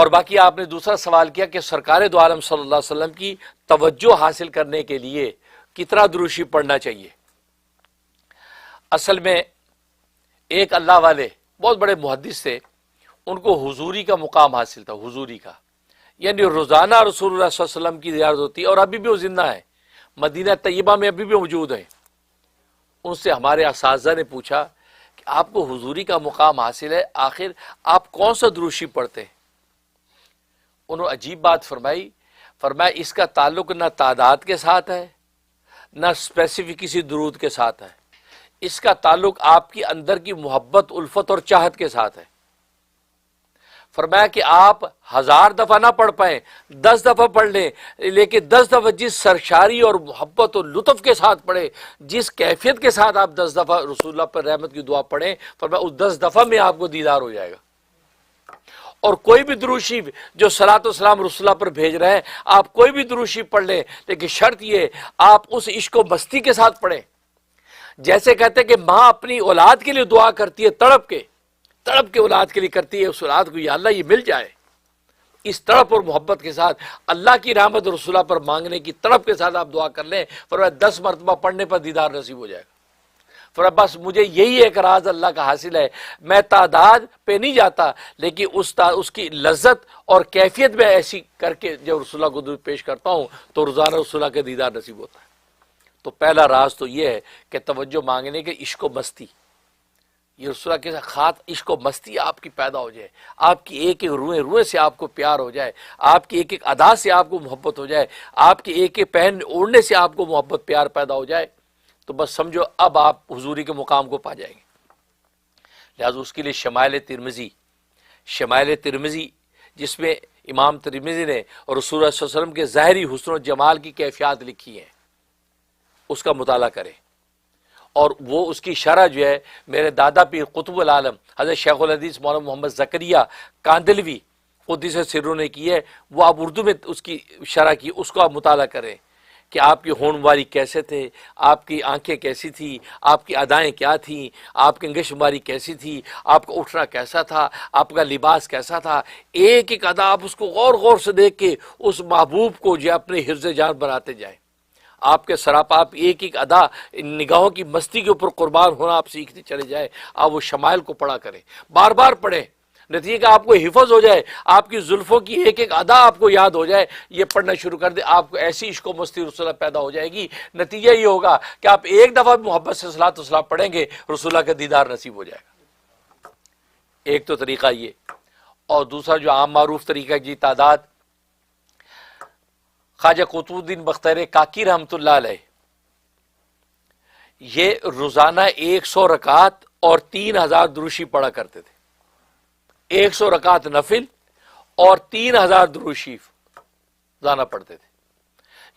اور باقی آپ نے دوسرا سوال کیا کہ سرکار دو عالم صلی اللہ علیہ وسلم کی توجہ حاصل کرنے کے لیے کتنا درود شریف پڑھنا چاہیے۔ اصل میں ایک اللہ والے بہت بڑے محدث تھے، ان کو حضوری کا مقام حاصل تھا، حضوری کا، یعنی روزانہ رسول اللہ صلی اللہ علیہ وسلم کی زیارت ہوتی ہے، اور ابھی بھی وہ زندہ ہیں، مدینہ طیبہ میں ابھی بھی موجود ہیں۔ ان سے ہمارے اساتذہ نے پوچھا کہ آپ کو حضوری کا مقام حاصل ہے، آخر آپ کون سا درود شریف پڑھتے ہیں؟ انہوں نے عجیب بات فرمایا اس کا تعلق نہ تعداد کے ساتھ ہے، نہ اسپیسیفک کسی درود کے ساتھ ہے، اس کا تعلق آپ کی اندر کی محبت، الفت اور چاہت کے ساتھ ہے۔ فرمایا کہ آپ 1000 دفعہ نہ پڑھ پائیں، 10 دفعہ پڑھ لیں، لیکن 10 دفعہ جس سرشاری اور محبت اور لطف کے ساتھ پڑھیں، جس کیفیت کے ساتھ آپ 10 دفعہ رسول اللہ پر رحمت کی دعا پڑھیں، فرمایا اس 10 دفعہ میں آپ کو دیدار ہو جائے گا۔ اور کوئی بھی درود شریف جو صلاۃ و سلام رسول اللہ پر بھیج رہے ہیں، آپ کوئی بھی درود شریف پڑھ لیں، لیکن شرط یہ آپ اس عشق و مستی کے ساتھ پڑھیں۔ جیسے کہتے ہیں کہ ماں اپنی اولاد کے لیے دعا کرتی ہے، تڑپ کے اولاد کے لیے کرتی ہے، اس اولاد کو یا اللہ یہ مل جائے، اس تڑپ اور محبت کے ساتھ اللہ کی رحمت رسول اللہ پر مانگنے کی تڑپ کے ساتھ آپ دعا کر لیں، فرمایا 10 مرتبہ پڑھنے پر دیدار نصیب ہو جائے گا۔ فرمایا بس مجھے یہی ایک راز اللہ کا حاصل ہے، میں تعداد پہ نہیں جاتا، لیکن اس کی لذت اور کیفیت میں ایسی کر کے جب رسول اللہ کو درود پیش کرتا ہوں تو روزانہ رسول اللہ کا دیدار نصیب ہوتا ہے۔ تو پہلا راز تو یہ ہے کہ توجہ مانگنے کے عشق و مستی، یہ رسول اللہ کے ساتھ عشق و مستی آپ کی پیدا ہو جائے، آپ کی ایک ایک روئیں سے آپ کو پیار ہو جائے، آپ کی ایک ایک ادا سے آپ کو محبت ہو جائے، آپ کی ایک ایک پہن اوڑھنے سے آپ کو محبت پیار پیدا ہو جائے، تو بس سمجھو اب آپ حضوری کے مقام کو پا جائیں گے۔ لہٰذا اس کے لیے شمائل ترمذی جس میں امام ترمذی نے اور رسول اللہ صلی اللہ علیہ وسلم کے ظاہری حسن و جمال کی کیفیات لکھی ہیں، اس کا مطالعہ کریں، اور وہ اس کی شرح جو ہے میرے دادا پیر قطب العالم حضرت شیخ الحدیث مولانا محمد زکریہ کاندلوی قدس سرہ نے کی ہے، وہ آپ اردو میں اس کی شرح کی، اس کو آپ مطالعہ کریں کہ آپ کی ہون مباری کیسے تھے، آپ کی آنکھیں کیسی تھی، آپ کی ادائیں کیا تھیں، آپ کی انگش مباری کیسی تھی، آپ کا اٹھنا کیسا تھا، آپ کا لباس کیسا تھا، ایک ایک ادا آپ اس کو غور سے دیکھ کے اس محبوب کو جو اپنے حفظ جان بناتے جائیں۔ آپ کے سراپا آپ ایک ایک ادا نگاہوں کی مستی کے اوپر قربان ہونا آپ سیکھتے چلے جائیں۔ آپ وہ شمائل کو پڑھا کریں، بار بار پڑھیں، نتیجہ کہ آپ کو حفظ ہو جائے، آپ کی زلفوں کی ایک ایک ادا آپ کو یاد ہو جائے، یہ پڑھنا شروع کر دیں، آپ کو ایسی عشق و مستی رسول اللہ پیدا ہو جائے گی۔ نتیجہ یہ ہوگا کہ آپ ایک دفعہ محبت سے صلاۃ و سلام پڑھیں گے، رسول اللہ کا دیدار نصیب ہو جائے گا۔ ایک تو طریقہ یہ، اور دوسرا جو عام معروف طریقہ جی تعداد، خواجہ قطب الدین بختیار کاکی رحمۃ اللہ علیہ یہ روزانہ 100 رکعت اور 3000 درود شریف پڑھا کرتے تھے، 100 رکعت نفل اور 3000 درود شریف روزانہ پڑھتے تھے،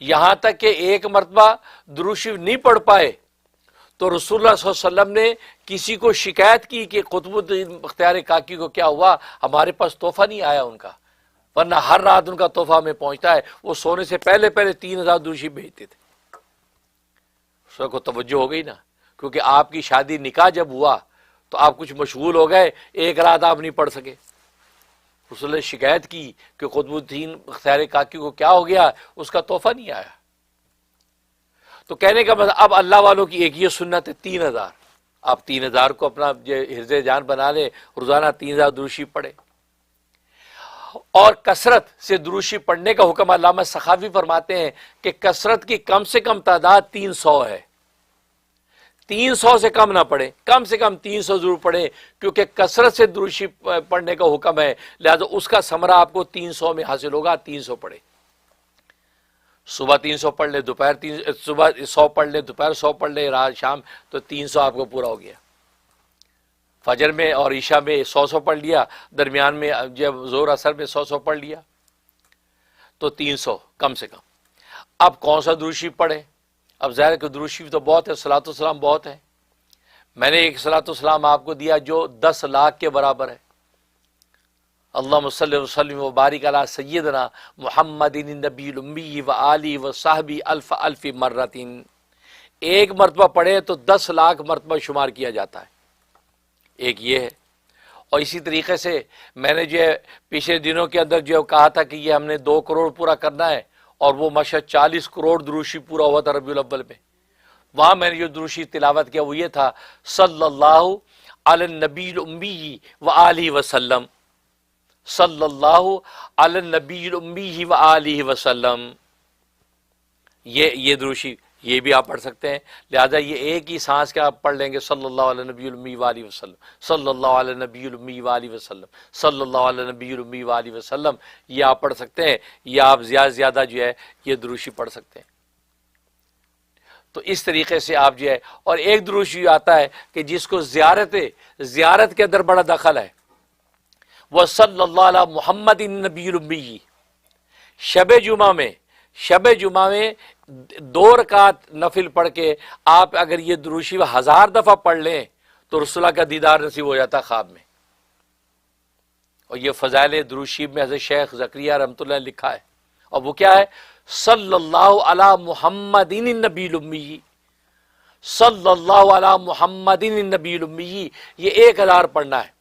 یہاں تک کہ ایک مرتبہ درود شریف نہیں پڑھ پائے تو رسول اللہ صلی اللہ علیہ وسلم نے کسی کو شکایت کی کہ قطب الدین بختیار کاکی کو کیا ہوا، ہمارے پاس تحفہ نہیں آیا ان کا، ورنہ ہر رات ان کا تحفہ ہمیں پہنچتا ہے، وہ سونے سے پہلے 3000 درود شریف بھیجتے تھے۔ اس کو توجہ ہو گئی نا، کیونکہ آپ کی شادی نکاح جب ہوا تو آپ کچھ مشغول ہو گئے، ایک رات آپ نہیں پڑھ سکے۔ رسول اللہ نے شکایت کی کہ قطب الدین بختیار کاکی کو کیا ہو گیا، اس کا تحفہ نہیں آیا۔ تو کہنے کا مطلب اب اللہ والوں کی ایک یہ سنت ہے 3000، آپ 3000 کو اپنا حفظ جان بنا لیں، روزانہ 3000 درود شریف پڑھیں، اور کثرت سے درود شریف پڑھنے کا حکم علامہ سخاوی فرماتے ہیں کہ کثرت کی کم سے کم تعداد 300 ہے، 300 سے کم نہ پڑھیں، کم سے کم 300 ضرور پڑھیں، کیونکہ کثرت سے درود شریف پڑھنے کا حکم ہے، لہذا اس کا ثمرہ آپ کو 300 میں حاصل ہوگا۔ 300 پڑھیں، صبح 300 پڑھ لیں، دوپہر صبح 100 پڑھ لیں، دوپہر 100 پڑھ لیں، رات شام تو 300 آپ کو پورا ہو گیا۔ فجر میں اور عشاء میں 100 پڑھ لیا، درمیان میں جب ظہر اثر میں 100 پڑھ لیا، تو 300 کم سے کم۔ اب کون سا درود شریف پڑھیں؟ اب ظاہر کہ درود شریف تو بہت ہے، صلاۃ و سلام بہت ہے، میں نے ایک صلاۃ و سلام آپ کو دیا جو 10 لاکھ کے برابر ہے۔ اللہم صلی وسلم وبارک علی سیدنا محمد النبی الامی وآلہ وصحبہ الف الف مرۃ، ایک مرتبہ پڑھے تو 10 لاکھ مرتبہ شمار کیا جاتا ہے، ایک یہ ہے۔ اور اسی طریقے سے میں نے جو ہے پچھلے دنوں کے اندر جو کہا تھا کہ یہ ہم نے 2 کروڑ پورا کرنا ہے، اور وہ ماشاءاللہ 40 کروڑ دروشی پورا ہوا تھا ربیع الاول میں. وہاں میں نے جو دروشی تلاوت کیا وہ یہ تھا، صلی اللہ علی النبی الامی وآلہ وسلم، صلی اللہ علی النبی الامی وآلہ وسلم. یہ دروشی یہ بھی آپ پڑھ سکتے ہیں. لہذا یہ ایک ہی سانس کے آپ پڑھ لیں گے، صلی اللہ علی نبی الامی وآلہ وسلم، صلی اللہ علی نبی الامی وآلہ وسلم، صلی اللہ علی نبی الامی وآلہ وسلم. یہ آپ پڑھ سکتے ہیں، یا آپ زیادہ سے زیادہ جو ہے یہ دروشی پڑھ سکتے ہیں. تو اس طریقے سے آپ جو ہے، اور ایک دروشی آتا ہے کہ جس کو زیارت کے اندر بڑا دخل ہے، وہ صلی اللہ علی محمد النبی الامی. شب جمعہ میں 2 رکعت نفل پڑھ کے آپ اگر یہ دروشی 1000 دفعہ پڑھ لیں تو رسول اللہ کا دیدار نصیب ہو جاتا خواب میں. اور یہ فضائل دروشی میں حضرت شیخ زکریا رحمۃ اللہ نے لکھا ہے، اور وہ کیا ہے؟ صلی اللہ علی محمد النبی الامی، صلی اللہ علی محمد النبی الامی. یہ 1000 پڑھنا ہے.